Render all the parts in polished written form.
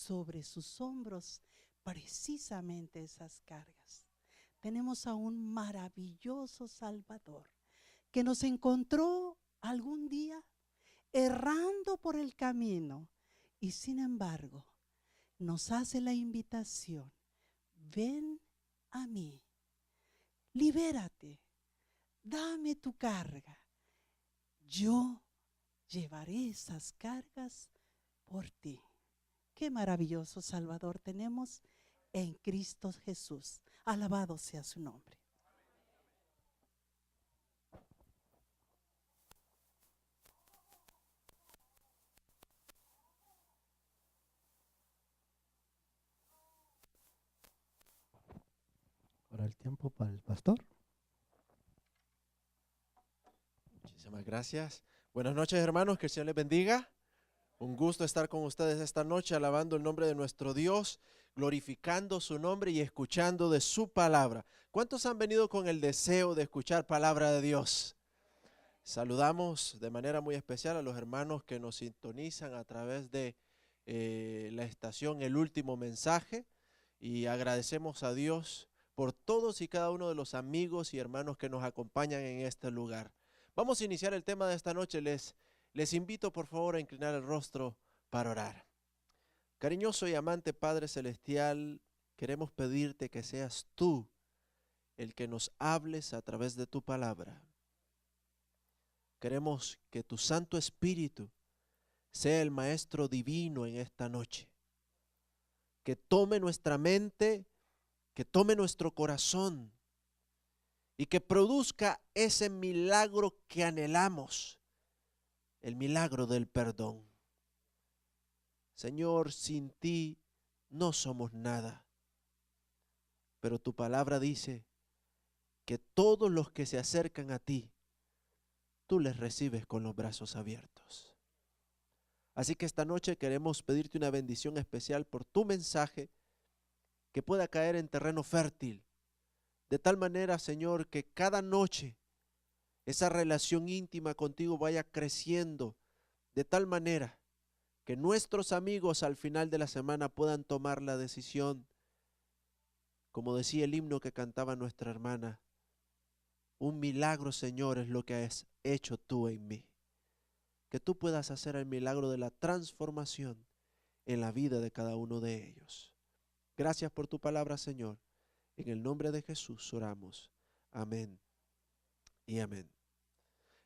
sobre sus hombros precisamente esas cargas. Tenemos a un maravilloso Salvador que nos encontró algún día errando por el camino y sin embargo nos hace la invitación: ven a mí, libérate, dame tu carga, yo llevaré esas cargas por ti. Qué maravilloso Salvador tenemos en Cristo Jesús. Alabado sea su nombre. Ahora el tiempo para el pastor. Muchísimas gracias. Buenas noches, hermanos, que el Señor les bendiga. Un gusto estar con ustedes esta noche, alabando el nombre de nuestro Dios, glorificando su nombre y escuchando de su palabra. ¿Cuántos han venido con el deseo de escuchar palabra de Dios? Saludamos de manera muy especial a los hermanos que nos sintonizan a través de la estación El Último Mensaje, y agradecemos a Dios por todos y cada uno de los amigos y hermanos que nos acompañan en este lugar. Vamos a iniciar el tema de esta noche. Les invito por favor a inclinar el rostro para orar. Cariñoso y amante Padre Celestial, queremos pedirte que seas tú el que nos hables a través de tu palabra. Queremos que tu Santo Espíritu sea el Maestro Divino en esta noche, que tome nuestra mente, que tome nuestro corazón y que produzca ese milagro que anhelamos, el milagro del perdón. Señor, sin ti no somos nada, pero tu palabra dice que todos los que se acercan a ti, tú les recibes con los brazos abiertos. Así que esta noche queremos pedirte una bendición especial por tu mensaje, que pueda caer en terreno fértil, de tal manera, Señor, que cada noche esa relación íntima contigo vaya creciendo, de tal manera que nuestros amigos al final de la semana puedan tomar la decisión, como decía el himno que cantaba nuestra hermana: un milagro, Señor, es lo que has hecho tú en mí. Que tú puedas hacer el milagro de la transformación en la vida de cada uno de ellos. Gracias por tu palabra, Señor. En el nombre de Jesús oramos. Amén y amén.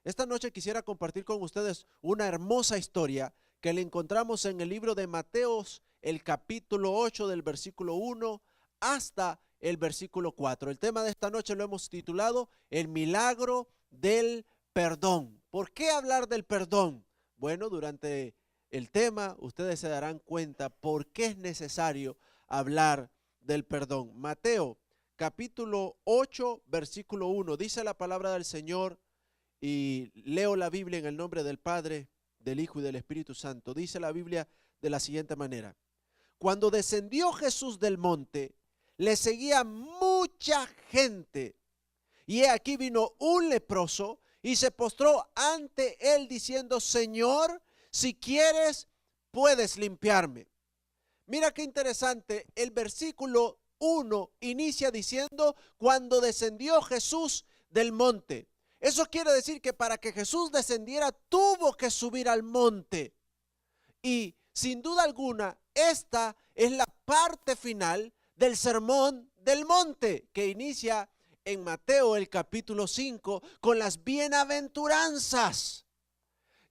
Esta noche quisiera compartir con ustedes una hermosa historia que le encontramos en el libro de Mateos, el capítulo 8, del versículo 1 hasta el versículo 4. El tema de esta noche lo hemos titulado El milagro del perdón. ¿Por qué hablar del perdón? Bueno, durante el tema ustedes se darán cuenta por qué es necesario hablar del perdón. Mateo capítulo 8, versículo 1, dice la palabra del Señor, y leo la Biblia en el nombre del Padre, del Hijo y del Espíritu Santo. Dice la Biblia de la siguiente manera: cuando descendió Jesús del monte, le seguía mucha gente, y he aquí vino un leproso y se postró ante él diciendo: Señor, si quieres, puedes limpiarme. Mira qué interesante, el versículo 1 inicia diciendo: cuando descendió Jesús del monte. Eso quiere decir que para que Jesús descendiera tuvo que subir al monte. Y sin duda alguna, esta es la parte final del sermón del monte, que inicia en Mateo el capítulo 5 con las bienaventuranzas.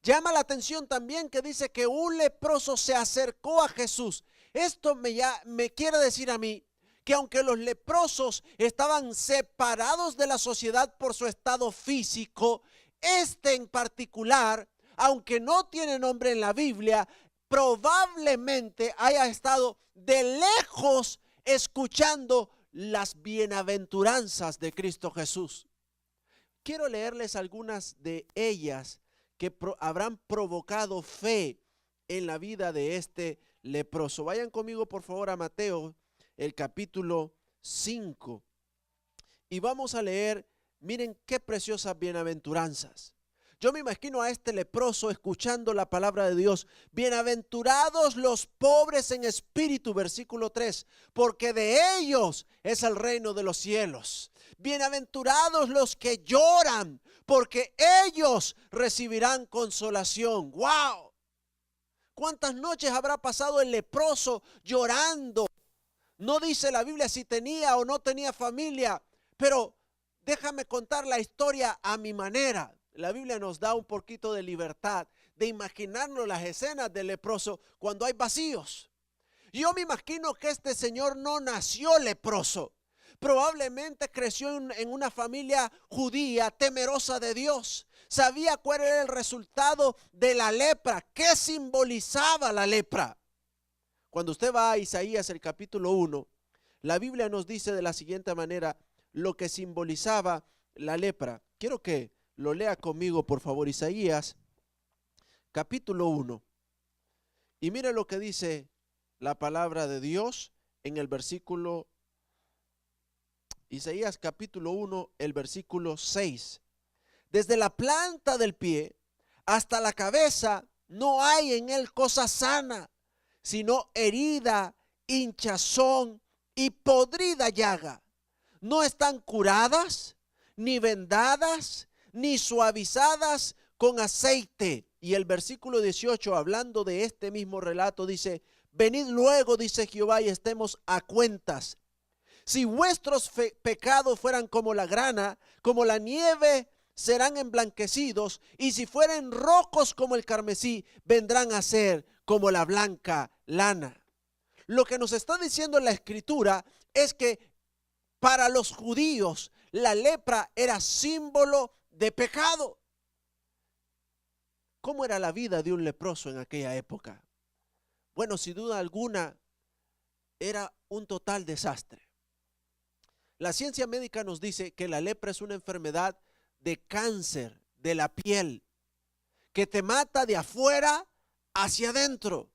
Llama la atención también que dice que un leproso se acercó a Jesús. Esto me quiere decir a mí que aunque los leprosos estaban separados de la sociedad por su estado físico, este en particular, aunque no tiene nombre en la Biblia, probablemente haya estado de lejos escuchando las bienaventuranzas de Cristo Jesús. Quiero leerles algunas de ellas que habrán provocado fe en la vida de este leproso. Vayan conmigo por favor a Mateo, el capítulo 5, y vamos a leer, miren qué preciosas bienaventuranzas. Yo me imagino a este leproso escuchando la palabra de Dios. Bienaventurados los pobres en espíritu, versículo 3, porque de ellos es el reino de los cielos. Bienaventurados los que lloran, porque ellos recibirán consolación. ¡Wow! ¿Cuántas noches habrá pasado el leproso llorando? No dice la Biblia si tenía o no tenía familia, pero déjame contar la historia a mi manera. La Biblia nos da un poquito de libertad de imaginarnos las escenas del leproso cuando hay vacíos. Yo me imagino que este señor no nació leproso. Probablemente creció en una familia judía temerosa de Dios. Sabía cuál era el resultado de la lepra. ¿Qué simbolizaba la lepra? Cuando usted va a Isaías el capítulo 1, la Biblia nos dice de la siguiente manera lo que simbolizaba la lepra. Quiero que lo lea conmigo, por favor, Isaías capítulo 1. Y mire lo que dice la palabra de Dios en el versículo, Isaías capítulo 1, el versículo 6. Desde la planta del pie hasta la cabeza no hay en él cosa sana, sino herida, hinchazón y podrida llaga. No están curadas, ni vendadas, ni suavizadas con aceite. Y el versículo 18, hablando de este mismo relato, dice: venid luego, dice Jehová, y estemos a cuentas. Si vuestros pecados fueran como la grana, como la nieve, serán emblanquecidos, y si fueren rojos como el carmesí, vendrán a ser como la blanca lana. Lo que nos está diciendo la Escritura es que para los judíos la lepra era símbolo de pecado. ¿Cómo era la vida de un leproso en aquella época? Bueno, sin duda alguna era un total desastre. La ciencia médica nos dice que la lepra es una enfermedad de cáncer de la piel que te mata de afuera hacia adentro,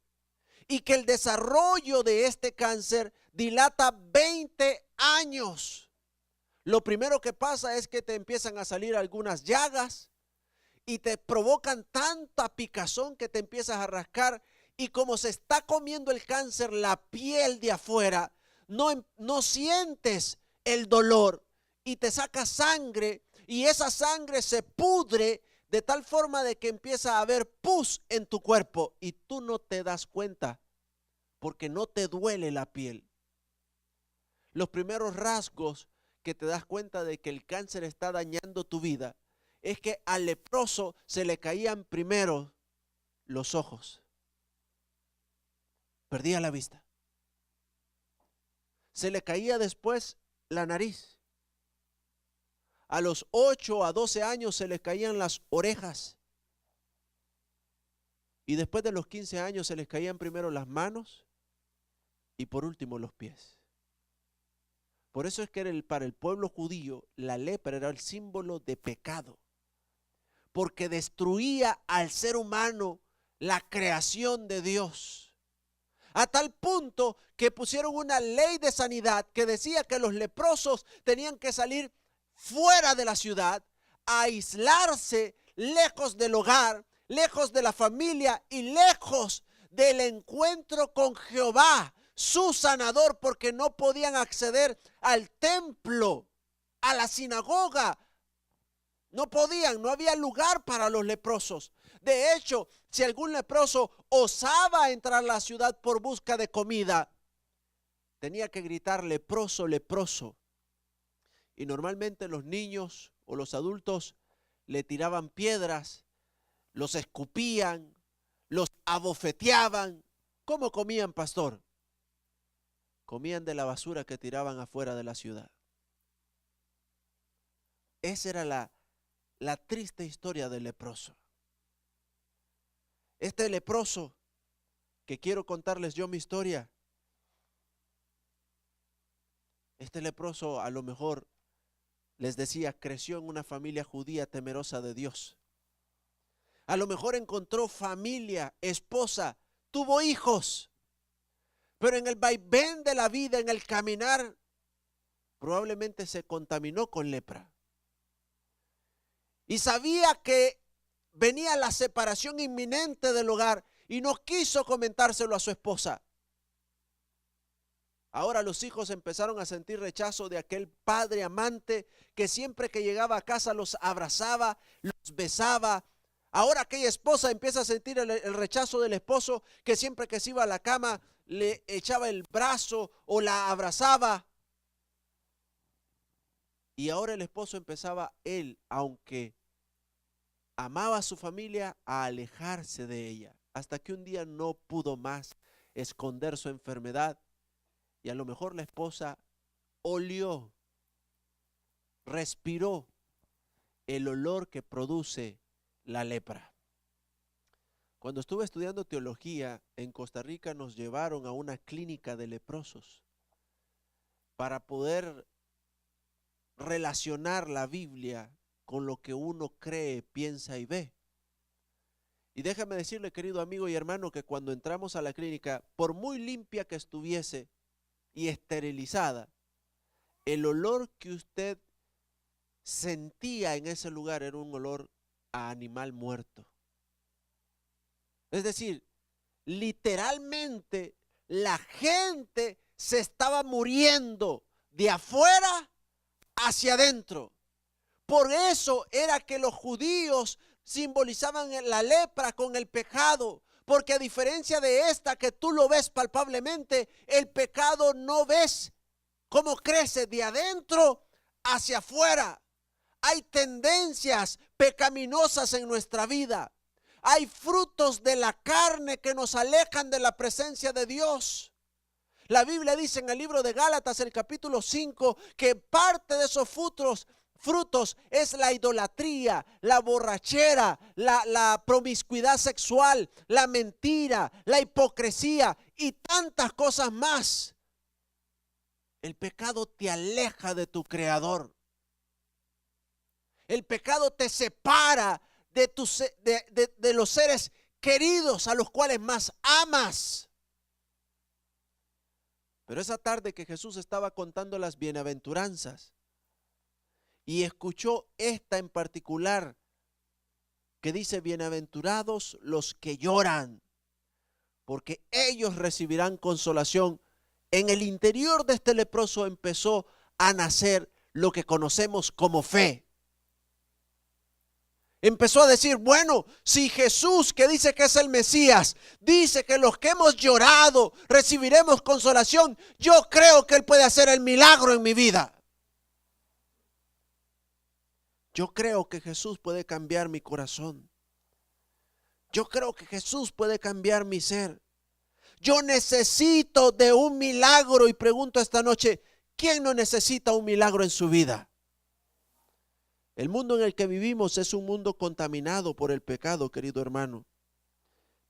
y que el desarrollo de este cáncer dilata 20 años. Lo primero que pasa es que te empiezan a salir algunas llagas y te provocan tanta picazón que te empiezas a rascar, y como se está comiendo el cáncer la piel de afuera, no sientes el dolor y te saca sangre, y esa sangre se pudre de tal forma de que empieza a haber pus en tu cuerpo y tú no te das cuenta porque no te duele la piel. Los primeros rasgos que te das cuenta de que el cáncer está dañando tu vida es que al leproso se le caían primero los ojos. Perdía la vista. Se le caía después la nariz. A los 8 a 12 años se les caían las orejas. Y después de los 15 años se les caían primero las manos y por último los pies. Por eso es que para el pueblo judío la lepra era el símbolo de pecado, porque destruía al ser humano, la creación de Dios. A tal punto que pusieron una ley de sanidad que decía que los leprosos tenían que salir fuera de la ciudad, a aislarse lejos del hogar, lejos de la familia y lejos del encuentro con Jehová, su sanador, porque no podían acceder al templo, a la sinagoga. No podían, no había lugar para los leprosos. De hecho, si algún leproso osaba entrar a la ciudad por busca de comida, tenía que gritar: leproso, leproso. Y normalmente los niños o los adultos le tiraban piedras, los escupían, los abofeteaban. ¿Cómo comían, pastor? Comían de la basura que tiraban afuera de la ciudad. Esa era la triste historia del leproso. Este leproso, que quiero contarles yo mi historia, este leproso a lo mejor, les decía, creció en una familia judía temerosa de Dios. A lo mejor encontró familia, esposa, tuvo hijos, pero en el vaivén de la vida, en el caminar, probablemente se contaminó con lepra. Y sabía que venía la separación inminente del hogar y no quiso comentárselo a su esposa. Ahora los hijos empezaron a sentir rechazo de aquel padre amante que siempre que llegaba a casa los abrazaba, los besaba. Ahora aquella esposa empieza a sentir el rechazo del esposo que siempre que se iba a la cama le echaba el brazo o la abrazaba. Y ahora el esposo empezaba, él, aunque amaba a su familia, a alejarse de ella, hasta que un día no pudo más esconder su enfermedad. Y a lo mejor la esposa olió, respiró el olor que produce la lepra. Cuando estuve estudiando teología en Costa Rica, nos llevaron a una clínica de leprosos para poder relacionar la Biblia con lo que uno cree, piensa y ve. Y déjame decirle, querido amigo y hermano, que cuando entramos a la clínica, por muy limpia que estuviese y esterilizada, el olor que usted sentía en ese lugar era un olor a animal muerto. Es decir, literalmente la gente se estaba muriendo de afuera hacia adentro. Por eso era que los judíos simbolizaban la lepra con el pecado, porque a diferencia de esta que tú lo ves palpablemente, el pecado no ves cómo crece de adentro hacia afuera. Hay tendencias pecaminosas en nuestra vida. Hay frutos de la carne que nos alejan de la presencia de Dios. La Biblia dice en el libro de Gálatas, el capítulo 5, que parte de esos frutos es la idolatría, la borrachera, la promiscuidad sexual, la mentira, la hipocresía y tantas cosas más. El pecado te aleja de tu Creador. El pecado te separa de los seres queridos a los cuales más amas. Pero esa tarde que Jesús estaba contando las bienaventuranzas y escuchó esta en particular que dice: bienaventurados los que lloran, porque ellos recibirán consolación. En el interior de este leproso empezó a nacer lo que conocemos como fe. Empezó a decir: bueno, si Jesús, que dice que es el Mesías, dice que los que hemos llorado recibiremos consolación, yo creo que Él puede hacer el milagro en mi vida. Yo creo que Jesús puede cambiar mi corazón. Yo creo que Jesús puede cambiar mi ser. Yo necesito de un milagro y pregunto esta noche, ¿quién no necesita un milagro en su vida? El mundo en el que vivimos es un mundo contaminado por el pecado, querido hermano.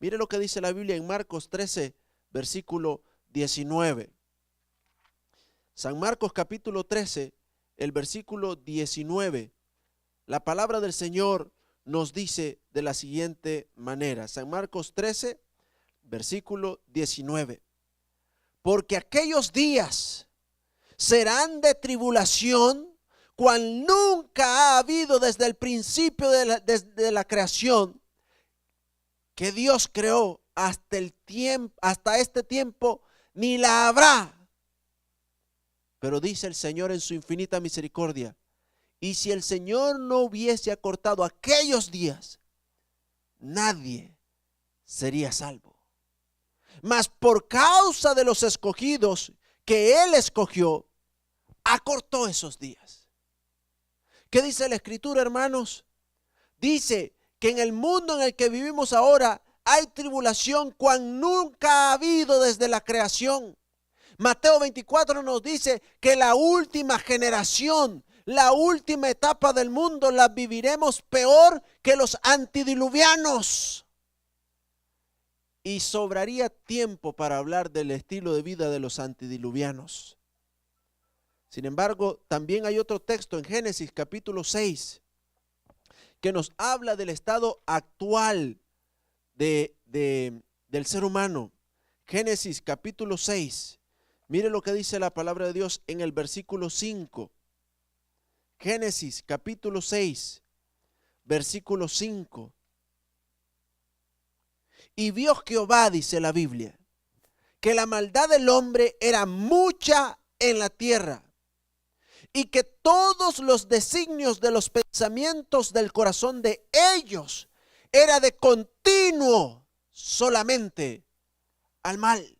Mire lo que dice la Biblia en Marcos 13, versículo 19. San Marcos capítulo 13, el versículo 19. La palabra del Señor nos dice de la siguiente manera. San Marcos 13, versículo 19. Porque aquellos días serán de tribulación, cual nunca ha habido desde el principio de la creación que Dios creó hasta este tiempo, ni la habrá. Pero dice el Señor en su infinita misericordia: y si el Señor no hubiese acortado aquellos días, nadie sería salvo. Mas por causa de los escogidos que Él escogió, acortó esos días. ¿Qué dice la Escritura, hermanos? Dice que en el mundo en el que vivimos ahora hay tribulación cual nunca ha habido desde la creación. Mateo 24 nos dice que la última generación, la última etapa del mundo la viviremos peor que los antidiluvianos. Y sobraría tiempo para hablar del estilo de vida de los antidiluvianos. Sin embargo, también hay otro texto en Génesis capítulo 6 que nos habla del estado actual del ser humano. Génesis capítulo 6. Mire lo que dice la palabra de Dios en el versículo 5. Génesis capítulo 6, versículo 5. Y vio Jehová, dice la Biblia, que la maldad del hombre era mucha en la tierra, y que todos los designios de los pensamientos del corazón de ellos era de continuo solamente al mal.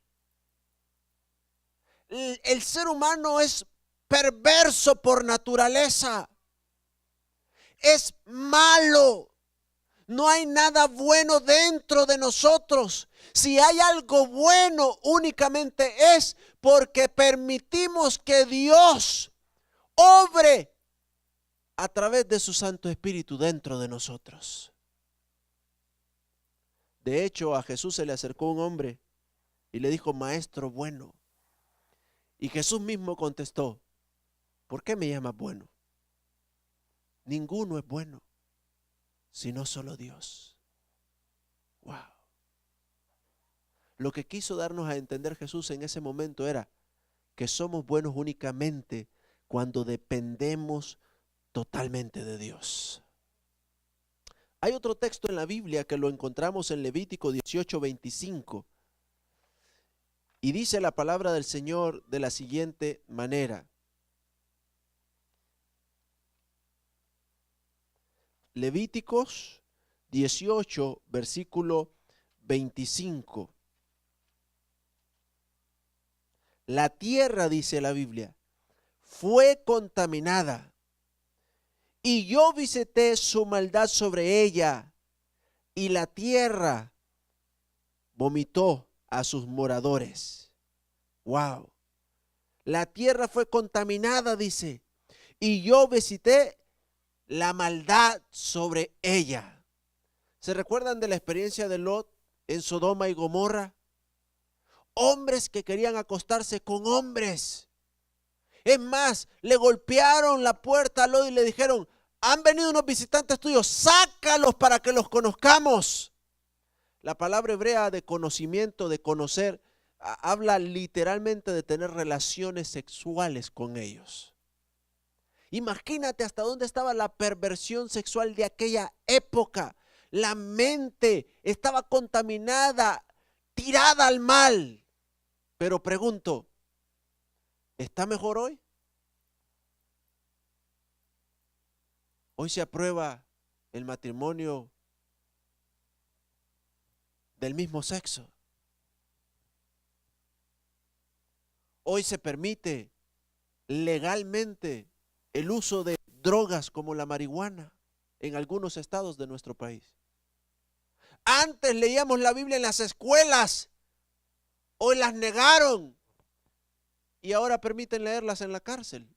El ser humano es perverso por naturaleza, es malo. No hay nada bueno dentro de nosotros. Si hay algo bueno, únicamente es porque permitimos que Dios obre a través de su Santo Espíritu dentro de nosotros. De hecho, a Jesús se le acercó un hombre y le dijo: maestro bueno. Y Jesús mismo contestó: ¿por qué me llamas bueno? Ninguno es bueno, sino solo Dios. Wow. Lo que quiso darnos a entender Jesús en ese momento era que somos buenos únicamente cuando dependemos totalmente de Dios. Hay otro texto en la Biblia que lo encontramos en Levítico 18:25. Y dice la palabra del Señor de la siguiente manera. Levíticos 18, versículo 25. La tierra, dice la Biblia, fue contaminada, y yo visité su maldad sobre ella, y la tierra vomitó a sus moradores. Wow. La tierra fue contaminada, dice, y yo visité la maldad sobre ella. ¿Se recuerdan de la experiencia de Lot en Sodoma y Gomorra? Hombres que querían acostarse con hombres. Es más, le golpearon la puerta a Lot y le dijeron: han venido unos visitantes tuyos, sácalos para que los conozcamos. La palabra hebrea de conocimiento, de conocer, habla literalmente de tener relaciones sexuales con ellos. Imagínate hasta dónde estaba la perversión sexual de aquella época. La mente estaba contaminada, tirada al mal. Pero pregunto, ¿está mejor hoy? Hoy se aprueba el matrimonio del mismo sexo. Hoy se permite legalmente el uso de drogas como la marihuana en algunos estados de nuestro país. Antes leíamos la Biblia en las escuelas, hoy las negaron y ahora permiten leerlas en la cárcel,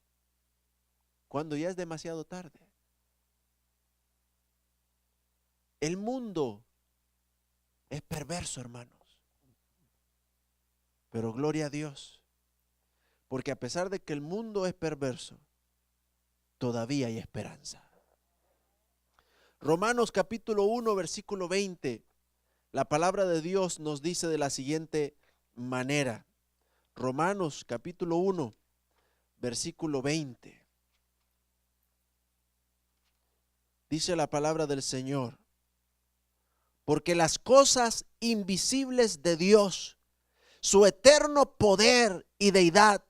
cuando ya es demasiado tarde. El mundo es perverso, hermanos, pero gloria a Dios, porque a pesar de que el mundo es perverso, todavía hay esperanza. Romanos capítulo 1, versículo 20, la palabra de Dios nos dice de la siguiente manera. Romanos capítulo 1, versículo 20. Dice la palabra del Señor: porque las cosas invisibles de Dios, su eterno poder y deidad,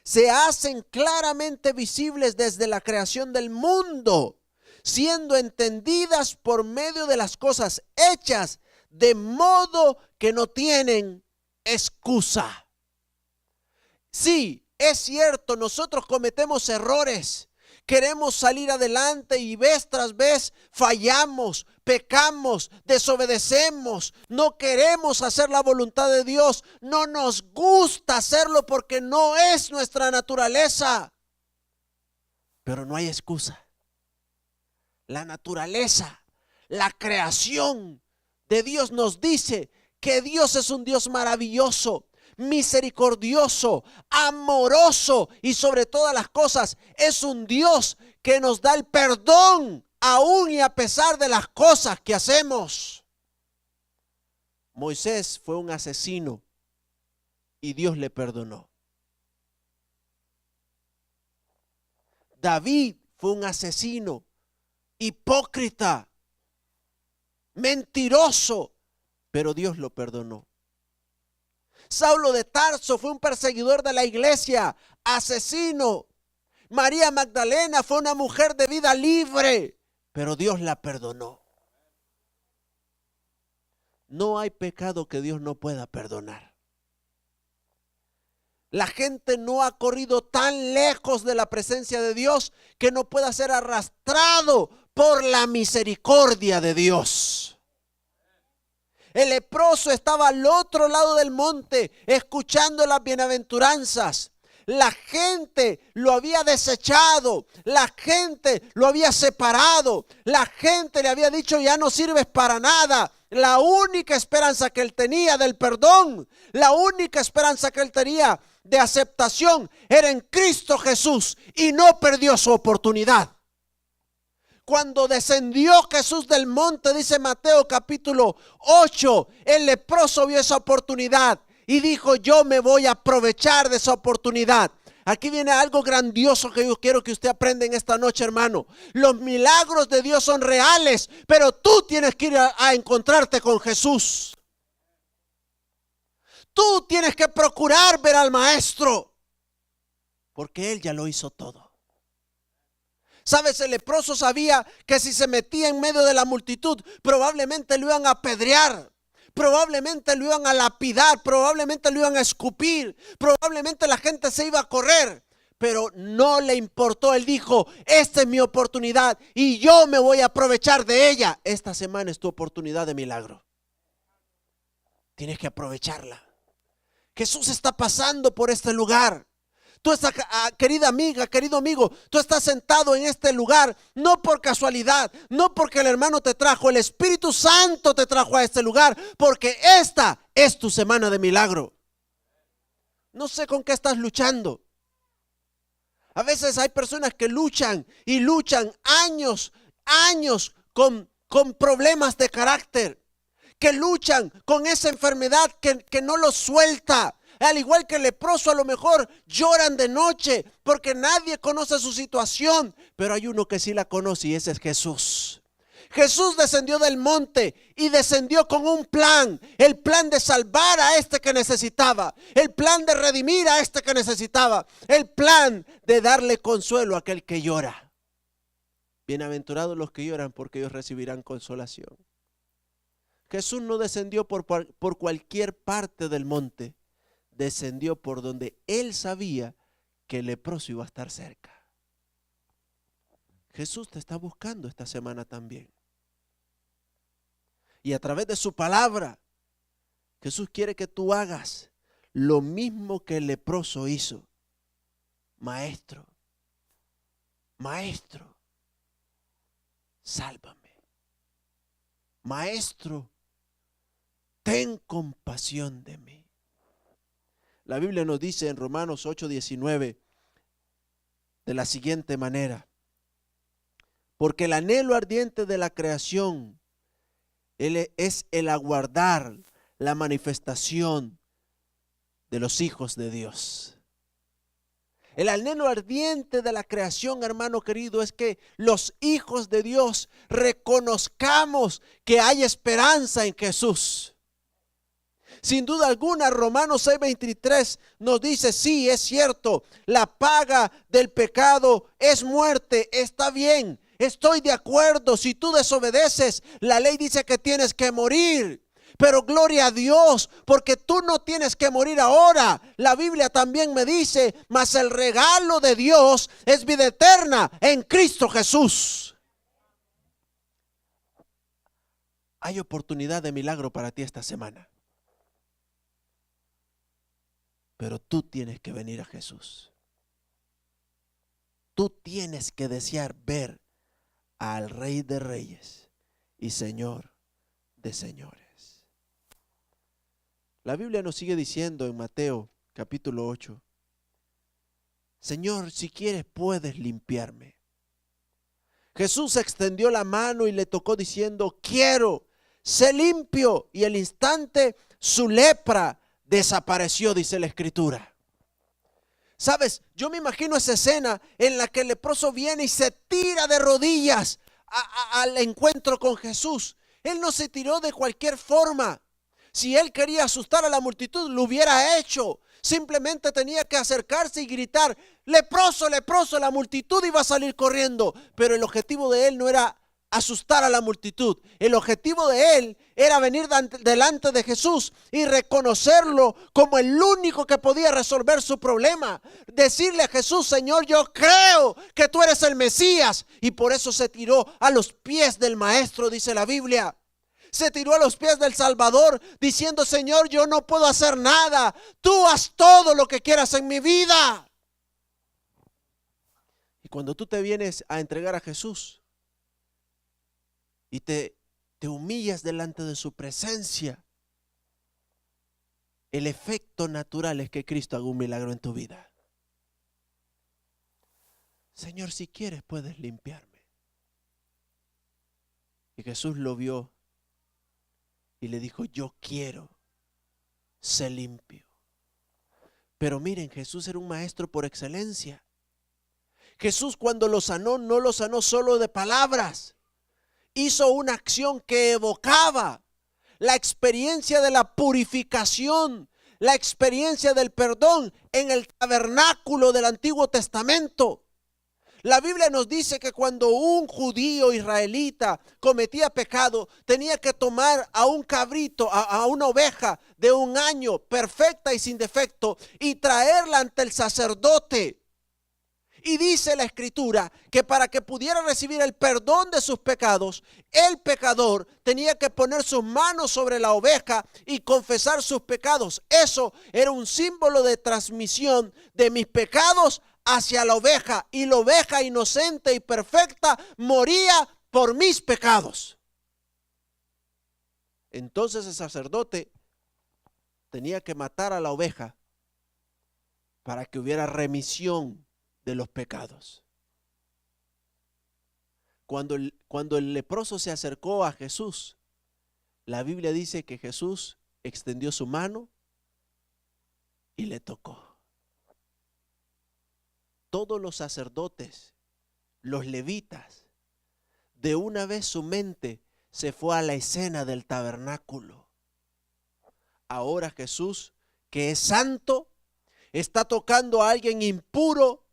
se hacen claramente visibles desde la creación del mundo, siendo entendidas por medio de las cosas hechas, de modo que no tienen excusa. Sí, es cierto, nosotros cometemos errores, queremos salir adelante y vez tras vez fallamos, pecamos, desobedecemos, no queremos hacer la voluntad de Dios, no nos gusta hacerlo porque no es nuestra naturaleza. Pero no hay excusa. La naturaleza, la creación de Dios nos dice que Dios es un Dios maravilloso, misericordioso, amoroso y sobre todas las cosas es un Dios que nos da el perdón aún y a pesar de las cosas que hacemos. Moisés fue un asesino y Dios le perdonó. David fue un asesino, hipócrita, mentiroso, pero Dios lo perdonó. Saulo de Tarso fue un perseguidor de la iglesia, asesino. María Magdalena fue una mujer de vida libre, pero Dios la perdonó. No hay pecado que Dios no pueda perdonar. La gente no ha corrido tan lejos de la presencia de Dios que no pueda ser arrastrado por la misericordia de Dios. El leproso estaba al otro lado del monte escuchando las bienaventuranzas. La gente lo había desechado, la gente lo había separado, la gente le había dicho ya no sirves para nada. La única esperanza que él tenía del perdón, la única esperanza que él tenía de aceptación era en Cristo Jesús, y no perdió su oportunidad. Cuando descendió Jesús del monte, dice Mateo capítulo 8, el leproso vio esa oportunidad y dijo: yo me voy a aprovechar de esa oportunidad. Aquí viene algo grandioso que yo quiero que usted aprenda en esta noche, hermano. Los milagros de Dios son reales, pero tú tienes que ir a encontrarte con Jesús. Tú tienes que procurar ver al Maestro, porque Él ya lo hizo todo. ¿Sabes? El leproso sabía que si se metía en medio de la multitud, probablemente lo iban a apedrear, probablemente lo iban a lapidar, probablemente lo iban a escupir, probablemente la gente se iba a correr. Pero no le importó. Él dijo: esta es mi oportunidad y yo me voy a aprovechar de ella. Esta semana es tu oportunidad de milagro. Tienes que aprovecharla. Jesús está pasando por este lugar. Tú estás, querida amiga, querido amigo, tú estás sentado en este lugar no por casualidad, no porque el hermano te trajo. El Espíritu Santo te trajo a este lugar porque esta es tu semana de milagro. No sé con qué estás luchando. A veces hay personas que luchan y luchan años con problemas de carácter, que luchan con esa enfermedad que no los suelta. Al igual que el leproso, a lo mejor lloran de noche porque nadie conoce su situación, pero hay uno que sí la conoce, y ese es Jesús. Jesús descendió del monte y descendió con un plan, el plan de salvar a este que necesitaba, el plan de redimir a este que necesitaba, el plan de darle consuelo a aquel que llora. Bienaventurados los que lloran, porque ellos recibirán consolación. Jesús no descendió por cualquier parte del monte. Descendió por donde él sabía que el leproso iba a estar cerca. Jesús te está buscando esta semana también. Y a través de su palabra, Jesús quiere que tú hagas lo mismo que el leproso hizo. Maestro, maestro, sálvame. Maestro, ten compasión de mí. La Biblia nos dice en Romanos 8:19 de la siguiente manera: porque el anhelo ardiente de la creación es el aguardar la manifestación de los hijos de Dios. El anhelo ardiente de la creación, hermano querido, es que los hijos de Dios reconozcamos que hay esperanza en Jesús. Sin duda alguna, Romanos 6:23 nos dice: sí, es cierto, la paga del pecado es muerte. Está bien, estoy de acuerdo. Si tú desobedeces, la ley dice que tienes que morir. Pero gloria a Dios, porque tú no tienes que morir ahora. La Biblia también me dice: mas el regalo de Dios es vida eterna en Cristo Jesús. Hay oportunidad de milagro para ti esta semana. Pero tú tienes que venir a Jesús. Tú tienes que desear ver al Rey de Reyes y Señor de Señores. La Biblia nos sigue diciendo en Mateo capítulo 8: Señor, si quieres puedes limpiarme. Jesús extendió la mano y le tocó diciendo: quiero, sé limpio. Y al instante su lepra desapareció, dice la Escritura. Sabes, yo me imagino esa escena en la que el leproso viene y se tira de rodillas al encuentro con Jesús. Él no se tiró de cualquier forma. Si él quería asustar a la multitud, lo hubiera hecho. Simplemente tenía que acercarse y gritar: leproso, leproso. La multitud iba a salir corriendo. Pero el objetivo de él no era asustar a la multitud. El objetivo de él era venir delante de Jesús y reconocerlo como el único que podía resolver su problema. Decirle a Jesús: Señor, yo creo que tú eres el Mesías. Y por eso se tiró a los pies del Maestro, dice la Biblia. Se tiró a los pies del Salvador diciendo: Señor, yo no puedo hacer nada. Tú haz todo lo que quieras en mi vida. Y cuando tú te vienes a entregar a Jesús y te humillas delante de su presencia, el efecto natural es que Cristo haga un milagro en tu vida. Señor, si quieres puedes limpiarme. Y Jesús lo vio y le dijo: yo quiero, sé limpio. Pero miren, Jesús era un maestro por excelencia. Jesús, cuando lo sanó, no lo sanó solo de palabras. Hizo una acción que evocaba la experiencia de la purificación, la experiencia del perdón en el tabernáculo del Antiguo Testamento. La Biblia nos dice que cuando un judío israelita cometía pecado, tenía que tomar a un cabrito, a una oveja de un año, perfecta y sin defecto, y traerla ante el sacerdote. Y dice la Escritura que para que pudiera recibir el perdón de sus pecados, el pecador tenía que poner sus manos sobre la oveja y confesar sus pecados. Eso era un símbolo de transmisión de mis pecados hacia la oveja. Y la oveja inocente y perfecta moría por mis pecados. Entonces el sacerdote tenía que matar a la oveja para que hubiera remisión de los pecados. Cuando el leproso se acercó a Jesús, la Biblia dice que Jesús extendió su mano y le tocó. Todos los sacerdotes, los levitas, de una vez su mente se fue a la escena del tabernáculo. Ahora Jesús, que es santo, está tocando a alguien impuro,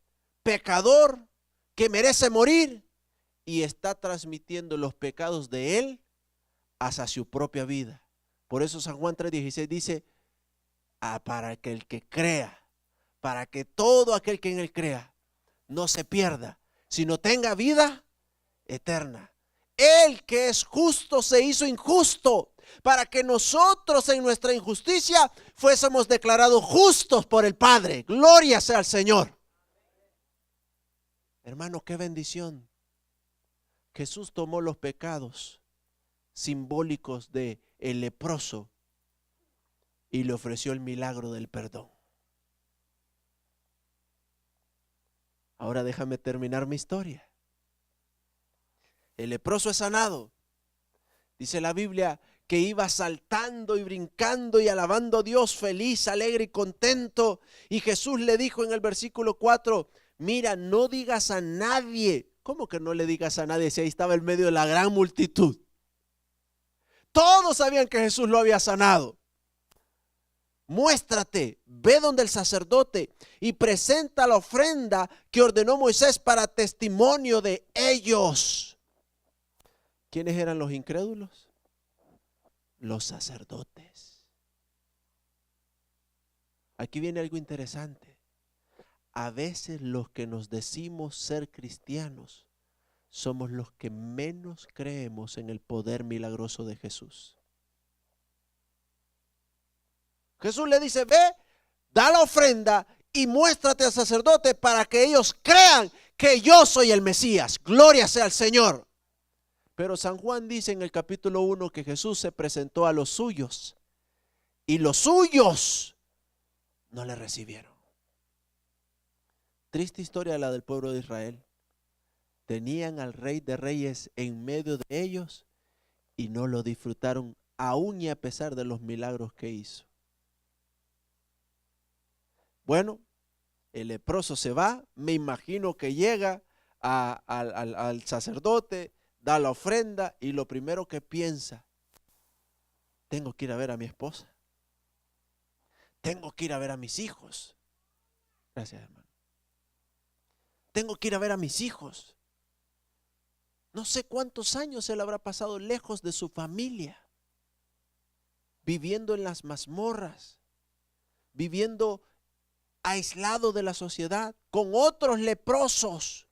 pecador, que merece morir, y está transmitiendo los pecados de él hacia su propia vida. Por eso San Juan 3:16 dice: para que el que crea, para que todo aquel que en él crea no se pierda, sino tenga vida eterna. El que es justo se hizo injusto, para que nosotros en nuestra injusticia fuésemos declarados justos por el Padre. Gloria sea al Señor. Hermano, qué bendición. Jesús tomó los pecados simbólicos de el leproso y le ofreció el milagro del perdón. Ahora déjame terminar mi historia. El leproso es sanado. Dice la Biblia que iba saltando y brincando y alabando a Dios, feliz, alegre y contento. Y Jesús le dijo en el versículo 4: mira, no digas a nadie. ¿Cómo que no le digas a nadie si ahí estaba en medio de la gran multitud? Todos sabían que Jesús lo había sanado. Muéstrate, ve donde el sacerdote y presenta la ofrenda que ordenó Moisés para testimonio de ellos. ¿Quiénes eran los incrédulos? Los sacerdotes. Aquí viene algo interesante. A veces los que nos decimos ser cristianos somos los que menos creemos en el poder milagroso de Jesús. Jesús le dice: ve, da la ofrenda y muéstrate al sacerdote para que ellos crean que yo soy el Mesías. Gloria sea al Señor. Pero San Juan dice en el capítulo 1 que Jesús se presentó a los suyos y los suyos no le recibieron. Triste historia la del pueblo de Israel. Tenían al Rey de Reyes en medio de ellos y no lo disfrutaron aún y a pesar de los milagros que hizo. Bueno, el leproso se va, me imagino que llega al sacerdote, da la ofrenda y lo primero que piensa: tengo que ir a ver a mi esposa. Tengo que ir a ver a mis hijos. Gracias, hermano. Tengo que ir a ver a mis hijos. No sé cuántos años él habrá pasado lejos de su familia, viviendo en las mazmorras, viviendo aislado de la sociedad, con otros leprosos.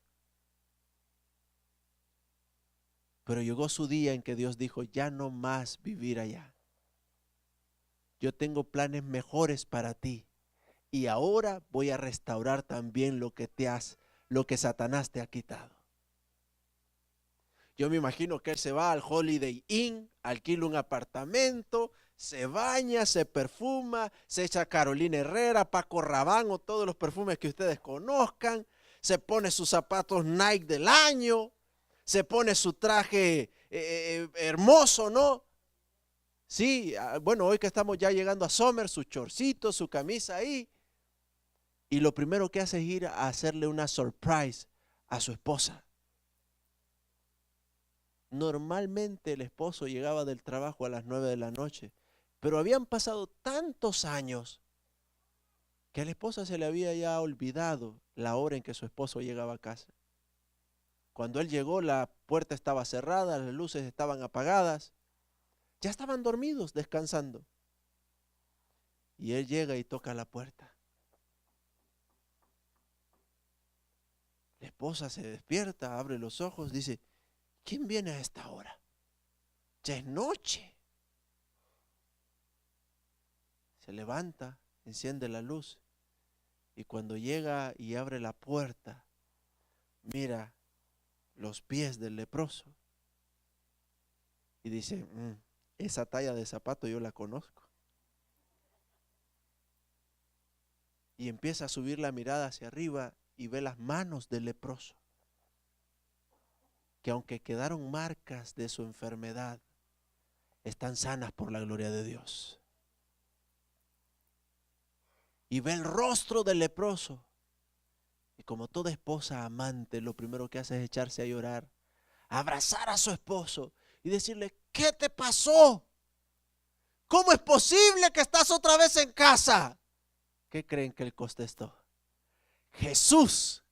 Pero llegó su día en que Dios dijo, ya no más vivir allá. Yo tengo planes mejores para ti. Y ahora voy a restaurar también lo que Satanás te ha quitado. Yo me imagino que él se va al Holiday Inn, alquila un apartamento, se baña, se perfuma, se echa Carolina Herrera, Paco Rabanne o todos los perfumes que ustedes conozcan, se pone sus zapatos Nike del año, se pone su traje hermoso, ¿no? Sí, bueno, hoy que estamos ya llegando a Summer, su chorcito, su camisa ahí. Y lo primero que hace es ir a hacerle una surprise a su esposa. Normalmente el esposo llegaba del trabajo a las 9 de la noche, pero habían pasado tantos años que a la esposa se le había ya olvidado la hora en que su esposo llegaba a casa. Cuando él llegó, la puerta estaba cerrada, las luces estaban apagadas, ya estaban dormidos, descansando. Y él llega y toca la puerta. La esposa se despierta, abre los ojos, dice, ¿quién viene a esta hora? Ya es noche. Se levanta, enciende la luz y cuando llega y abre la puerta, mira los pies del leproso y dice, esa talla de zapato yo la conozco. Y empieza a subir la mirada hacia arriba y ve las manos del leproso, que aunque quedaron marcas de su enfermedad, están sanas por la gloria de Dios. Y ve el rostro del leproso. Y como toda esposa amante, lo primero que hace es echarse a llorar, abrazar a su esposo y decirle, ¿qué te pasó? ¿Cómo es posible que estás otra vez en casa? ¿Qué creen que él contestó? Jesús,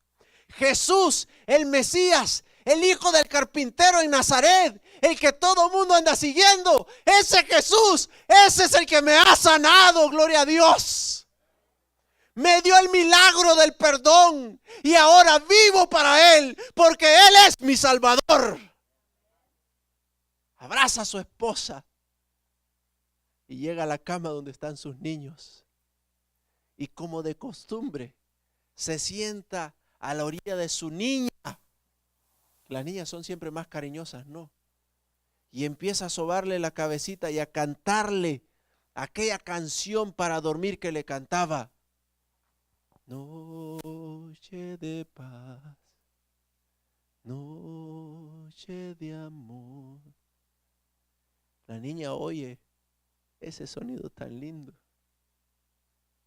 Jesús, el Mesías, el hijo del carpintero en Nazaret, el que todo mundo anda siguiendo, ese Jesús, ese es el que me ha sanado, gloria a Dios. Me dio el milagro del perdón y ahora vivo para Él, porque Él es mi Salvador. Abraza a su esposa y llega a la cama donde están sus niños. Y como de costumbre, se sienta a la orilla de su niña. Las niñas son siempre más cariñosas, ¿no? Y empieza a sobarle la cabecita y a cantarle aquella canción para dormir que le cantaba. Noche de paz, noche de amor. La niña oye ese sonido tan lindo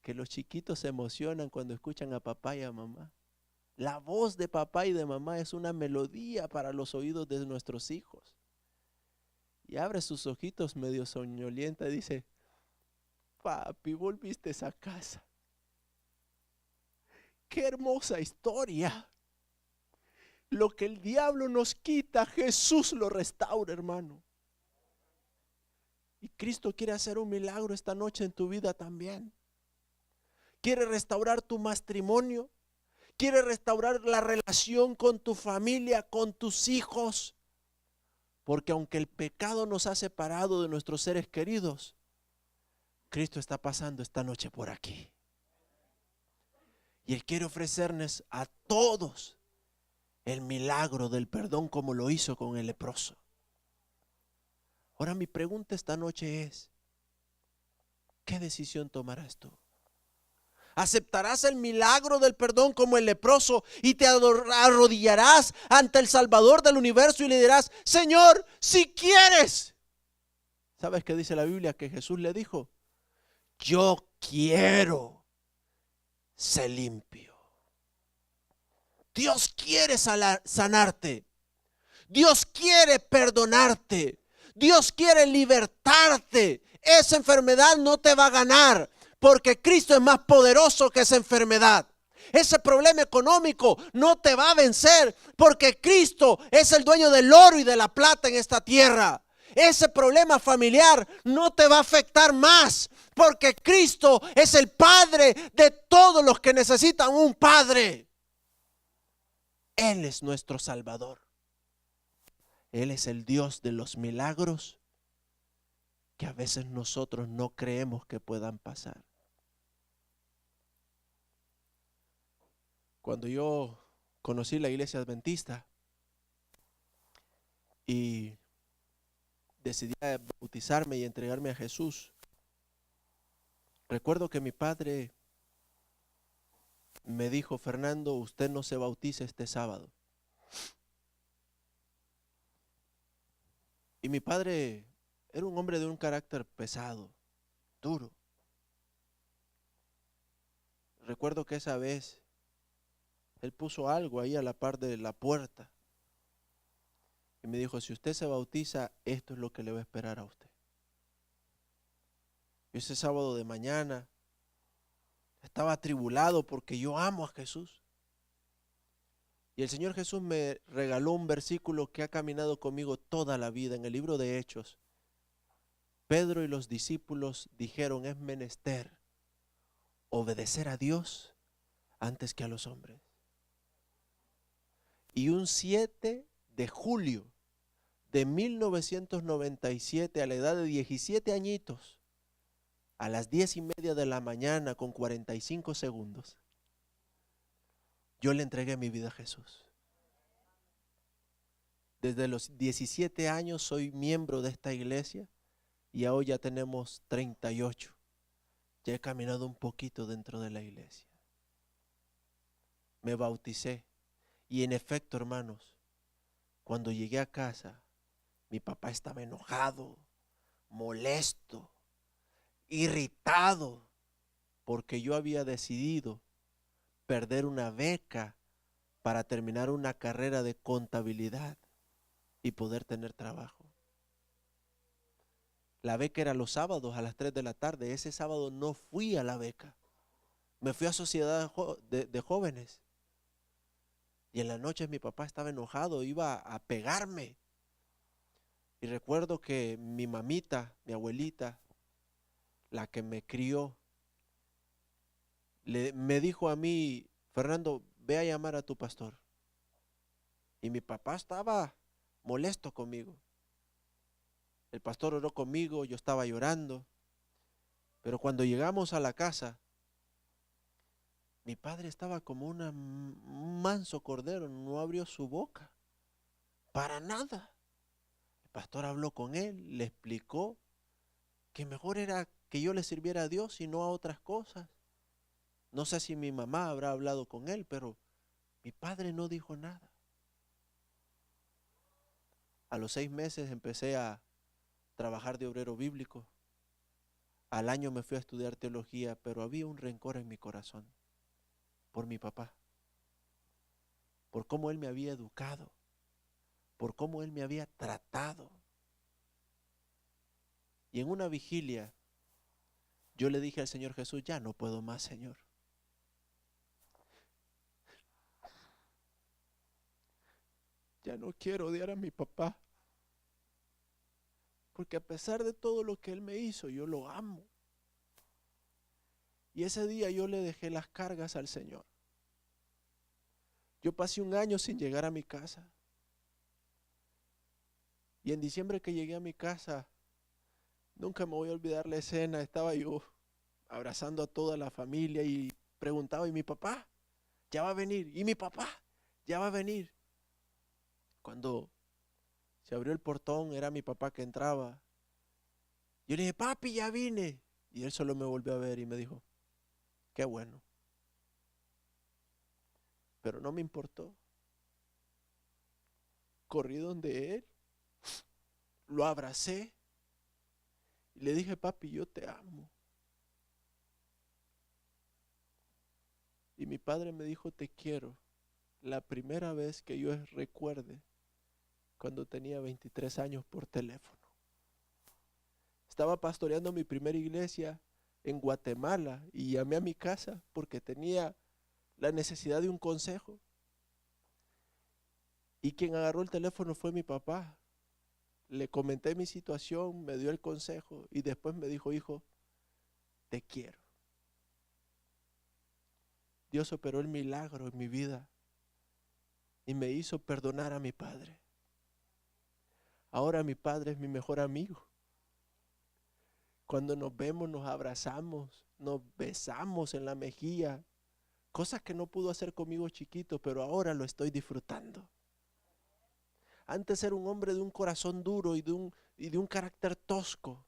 que los chiquitos se emocionan cuando escuchan a papá y a mamá. La voz de papá y de mamá es una melodía para los oídos de nuestros hijos. Y abre sus ojitos medio soñolienta y dice, papi, volviste a casa. Qué hermosa historia. Lo que el diablo nos quita, Jesús lo restaura, hermano. Y Cristo quiere hacer un milagro esta noche en tu vida también. Quiere restaurar tu matrimonio. Quiere restaurar la relación con tu familia, con tus hijos. Porque aunque el pecado nos ha separado de nuestros seres queridos, Cristo está pasando esta noche por aquí. Y Él quiere ofrecernos a todos el milagro del perdón como lo hizo con el leproso. Ahora mi pregunta esta noche es, ¿qué decisión tomarás tú? ¿Aceptarás el milagro del perdón como el leproso y te arrodillarás ante el Salvador del universo y le dirás, Señor, si quieres? ¿Sabes qué dice la Biblia? Que Jesús le dijo, yo quiero ser limpio. Dios quiere sanarte. Dios quiere perdonarte. Dios quiere libertarte esa enfermedad no te va a ganar, porque Cristo es más poderoso que esa enfermedad. Ese problema económico no te va a vencer, porque Cristo es el dueño del oro y de la plata en esta tierra. Ese problema familiar no te va a afectar más, porque Cristo es el Padre de todos los que necesitan un Padre. Él es nuestro Salvador. Él es el Dios de los milagros que a veces nosotros no creemos que puedan pasar. Cuando yo conocí la iglesia adventista y decidí bautizarme y entregarme a Jesús, recuerdo que mi padre me dijo: Fernando, usted no se bautiza este sábado. Y mi padre era un hombre de un carácter pesado, duro. Recuerdo que esa vez él puso algo ahí a la par de la puerta y me dijo: si usted se bautiza, esto es lo que le va a esperar a usted. Yo ese sábado de mañana estaba atribulado porque yo amo a Jesús. Y el Señor Jesús me regaló un versículo que ha caminado conmigo toda la vida en el libro de Hechos. Pedro y los discípulos dijeron: es menester obedecer a Dios antes que a los hombres. Y un 7 de julio de 1997, a la edad de 17 añitos, a las 10:30 de la mañana con 45 segundos, yo le entregué mi vida a Jesús. Desde los 17 años soy miembro de esta iglesia y hoy ya tenemos 38. Ya he caminado un poquito dentro de la iglesia. Me bauticé y en efecto, hermanos, cuando llegué a casa, mi papá estaba enojado, molesto, irritado, porque yo había decidido perder una beca para terminar una carrera de contabilidad y poder tener trabajo. La beca era los sábados a las 3 de la tarde. Ese sábado no fui a la beca. Me fui a sociedad de jóvenes. Y en la noche mi papá estaba enojado, iba a pegarme. Y recuerdo que mi mamita, mi abuelita, la que me crió, me dijo a mí: Fernando, ve a llamar a tu pastor. Y mi papá estaba molesto conmigo. El pastor oró conmigo, yo estaba llorando. Pero cuando llegamos a la casa, mi padre estaba como un manso cordero, no abrió su boca, para nada. El pastor habló con él, le explicó que mejor era que yo le sirviera a Dios y no a otras cosas. No sé si mi mamá habrá hablado con él, pero mi padre no dijo nada. A los 6 meses empecé a trabajar de obrero bíblico. Al año me fui a estudiar teología, pero había un rencor en mi corazón por mi papá, por cómo él me había educado, por cómo él me había tratado. Y en una vigilia yo le dije al Señor Jesús: ya no puedo más, Señor. Ya no quiero odiar a mi papá, porque a pesar de todo lo que él me hizo, yo lo amo. Y ese día yo le dejé las cargas al Señor. Yo pasé un año sin llegar a mi casa. Y en diciembre que llegué a mi casa, nunca me voy a olvidar la escena. Estaba yo abrazando a toda la familia y preguntaba: ¿y mi papá? ¿Ya va a venir? ¿Y mi papá? ¿Ya va a venir? Cuando se abrió el portón, era mi papá que entraba. Yo le dije: papi, ya vine. Y él solo me volvió a ver y me dijo: qué bueno. Pero no me importó. Corrí donde él, lo abracé y le dije: papi, yo te amo. Y mi padre me dijo: te quiero. La primera vez que yo recuerde, cuando tenía 23 años, por teléfono. Estaba pastoreando mi primera iglesia en Guatemala y llamé a mi casa porque tenía la necesidad de un consejo. Y quien agarró el teléfono fue mi papá. Le comenté mi situación, me dio el consejo y después me dijo: hijo, te quiero. Dios operó el milagro en mi vida y me hizo perdonar a mi padre. Ahora mi padre es mi mejor amigo. Cuando nos vemos, nos abrazamos, nos besamos en la mejilla, cosas que no pudo hacer conmigo chiquito, pero ahora lo estoy disfrutando. Antes era un hombre de un corazón duro y de un carácter tosco.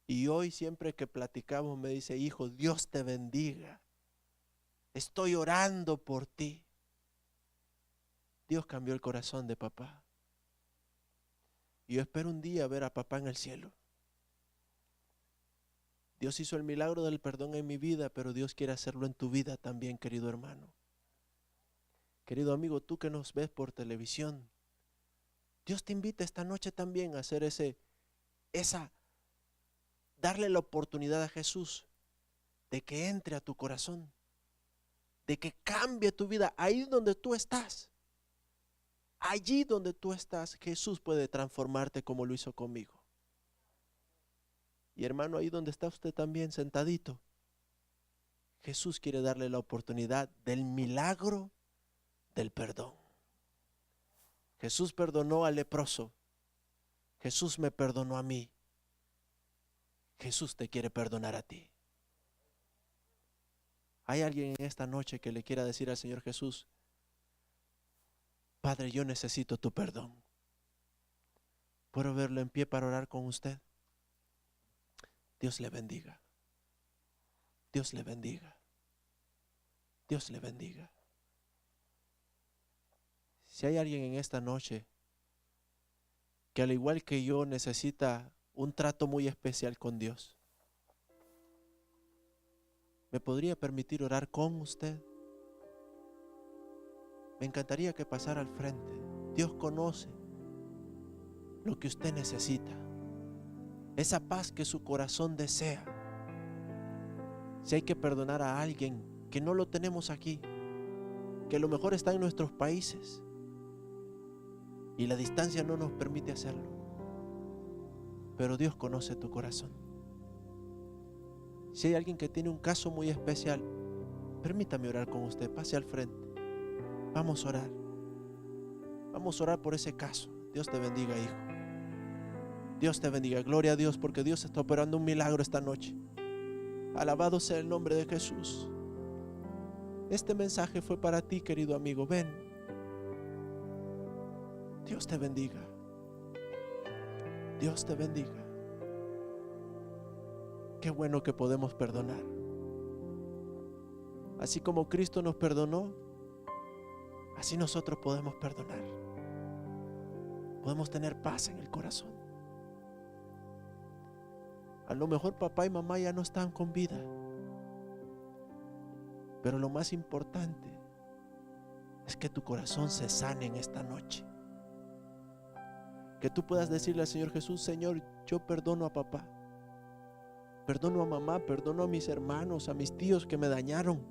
Y hoy siempre que platicamos me dice: hijo, Dios te bendiga. Estoy orando por ti. Dios cambió el corazón de papá. Y yo espero un día ver a papá en el cielo. Dios hizo el milagro del perdón en mi vida, pero Dios quiere hacerlo en tu vida también, querido hermano. Querido amigo, tú que nos ves por televisión, Dios te invita esta noche también a hacer darle la oportunidad a Jesús de que entre a tu corazón, de que cambie tu vida ahí donde tú estás. Allí donde tú estás, Jesús puede transformarte como lo hizo conmigo. Y hermano, ahí donde está usted también sentadito, Jesús quiere darle la oportunidad del milagro del perdón. Jesús perdonó al leproso. Jesús me perdonó a mí. Jesús te quiere perdonar a ti. ¿Hay alguien en esta noche que le quiera decir al Señor Jesús: Padre, yo necesito tu perdón? ¿Puedo verlo en pie para orar con usted? Dios le bendiga. Dios le bendiga. Dios le bendiga. Si hay alguien en esta noche que al igual que yo necesita un trato muy especial con Dios, ¿me podría permitir orar con usted? Me encantaría que pasara al frente. Dios conoce lo que usted necesita, esa paz que su corazón desea. Si hay que perdonar a alguien que no lo tenemos aquí, que a lo mejor está en nuestros países y la distancia no nos permite hacerlo, pero Dios conoce tu corazón. Si hay alguien que tiene un caso muy especial, permítame orar con usted. Pase al frente. Vamos a orar. Vamos a orar por ese caso. Dios te bendiga, hijo. Dios te bendiga. Gloria a Dios, porque Dios está operando un milagro esta noche. Alabado sea el nombre de Jesús. Este mensaje fue para ti, querido amigo. Ven. Dios te bendiga. Dios te bendiga. Qué bueno que podemos perdonar. Así como Cristo nos perdonó, así nosotros podemos perdonar. Podemos tener paz en el corazón. A lo mejor papá y mamá ya no están con vida, pero lo más importante es que tu corazón se sane en esta noche. Que tú puedas decirle al Señor Jesús: Señor, yo perdono a papá, perdono a mamá, perdono a mis hermanos, a mis tíos que me dañaron.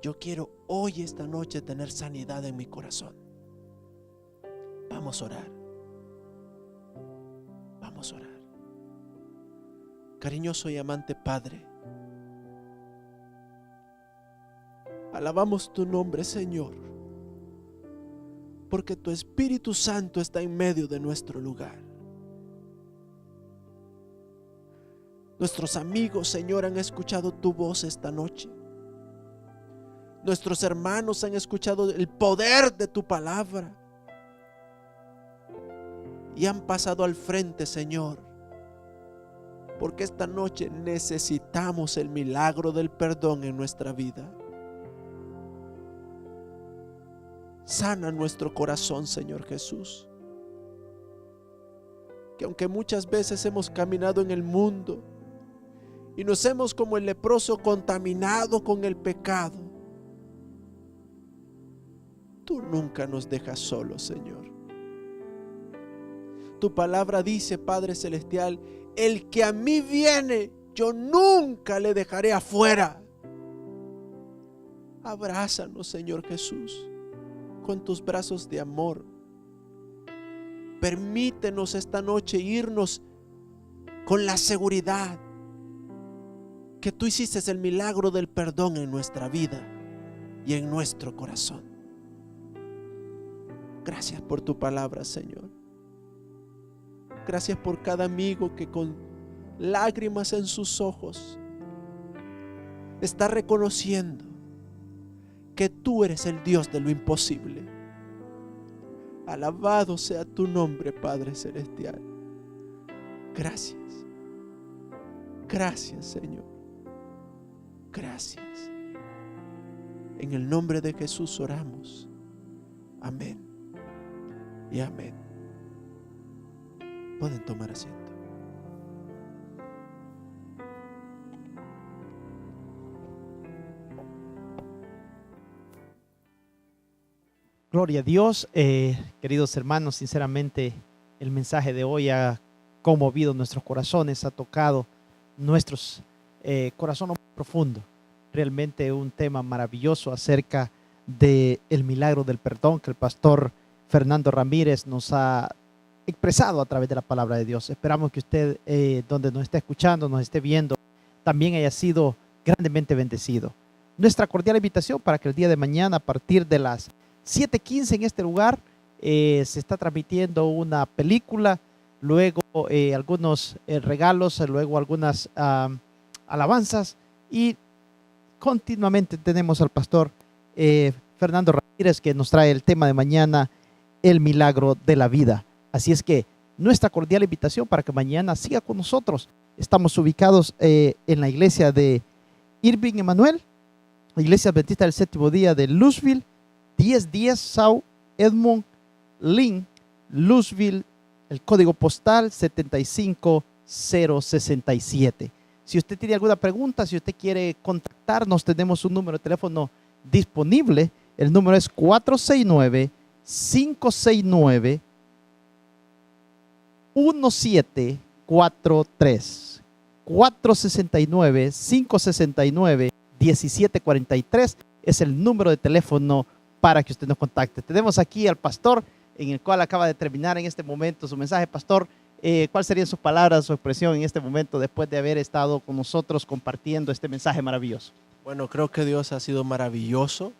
Yo quiero hoy, esta noche, tener sanidad en mi corazón. Vamos a orar. Vamos a orar. Cariñoso y amante Padre, alabamos tu nombre, Señor, porque tu Espíritu Santo está en medio de nuestro lugar. Nuestros amigos, Señor, han escuchado tu voz esta noche. Nuestros hermanos han escuchado el poder de tu palabra y han pasado al frente, Señor, porque esta noche necesitamos el milagro del perdón en nuestra vida. Sana nuestro corazón, Señor Jesús, que aunque muchas veces hemos caminado en el mundo y nos hemos, como el leproso, contaminado con el pecado, tú nunca nos dejas solos, Señor. tu palabra dice, Padre Celestial, el que a mí viene, yo nunca le dejaré afuera. Abrázanos, Señor Jesús, con tus brazos de amor. Permítenos esta noche irnos con la seguridad que tú hiciste el milagro del perdón en nuestra vida y en nuestro corazón. Gracias por tu palabra, Señor. Gracias por cada amigo que con lágrimas en sus ojos está reconociendo que tú eres el Dios de lo imposible. Alabado sea tu nombre, Padre Celestial. Gracias. Gracias, Señor. Gracias. En el nombre de Jesús oramos. Amén y amén. Pueden tomar asiento. Gloria a Dios, queridos hermanos, sinceramente el mensaje de hoy ha conmovido nuestros corazones, ha tocado nuestros corazones profundos. Realmente un tema maravilloso acerca del milagro del perdón que el pastor Fernando Ramírez nos ha expresado a través de la palabra de Dios. Esperamos que usted, donde nos esté escuchando, nos esté viendo, también haya sido grandemente bendecido. Nuestra cordial invitación para que el día de mañana, a partir de las 7:15 en este lugar, se está transmitiendo una película, luego algunos regalos, luego algunas alabanzas, y continuamente tenemos al pastor Fernando Ramírez, que nos trae el tema de mañana, el milagro de la vida. Así es que nuestra cordial invitación para que mañana siga con nosotros. Estamos ubicados en la iglesia de Irving Emanuel, la iglesia adventista del séptimo día de Louisville, 1010 South Edmund Lane, Louisville, el código postal 75067. Si usted tiene alguna pregunta, si usted quiere contactarnos, tenemos un número de teléfono disponible. El número es 469-569-1743. 469-569-1743 es el número de teléfono para que usted nos contacte. Tenemos aquí al pastor, en el cual acaba de terminar en este momento su mensaje. Pastor, ¿cuáles serían sus palabras, su expresión en este momento después de haber estado con nosotros compartiendo este mensaje maravilloso? Bueno, creo que Dios ha sido maravilloso.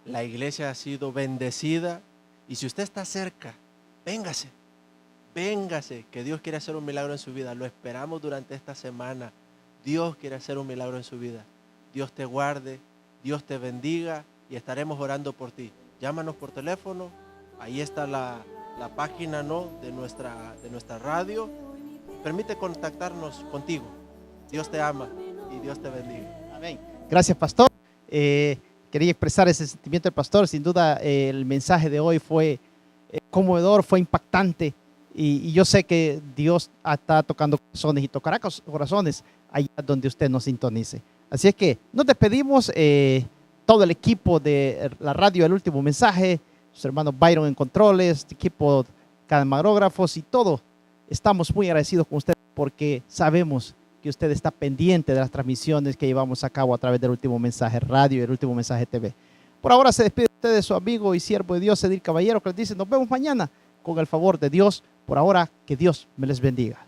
La iglesia ha sido bendecida. Y si usted está cerca, véngase. Véngase, que Dios quiere hacer un milagro en su vida. Lo esperamos durante esta semana. Dios quiere hacer un milagro en su vida. Dios te guarde, Dios te bendiga y estaremos orando por ti. Llámanos por teléfono. Ahí está la página, ¿no?, de nuestra radio. Permite contactarnos contigo. Dios te ama y Dios te bendiga. Amén. Gracias, pastor. Quería expresar ese sentimiento del pastor. Sin duda, el mensaje de hoy fue conmovedor, fue impactante. Y yo sé que Dios está tocando corazones y tocará corazones allá donde usted nos sintonice. Así es que nos despedimos. Todo el equipo de la radio El Último Mensaje, su hermano Byron en controles, equipo camarógrafos y todo. Estamos muy agradecidos con usted porque sabemos que usted está pendiente de las transmisiones que llevamos a cabo a través del Último Mensaje Radio y El Último Mensaje TV. Por ahora se despide usted de su amigo y siervo de Dios, Edil Caballero, que les dice: nos vemos mañana con el favor de Dios. Por ahora, que Dios me les bendiga.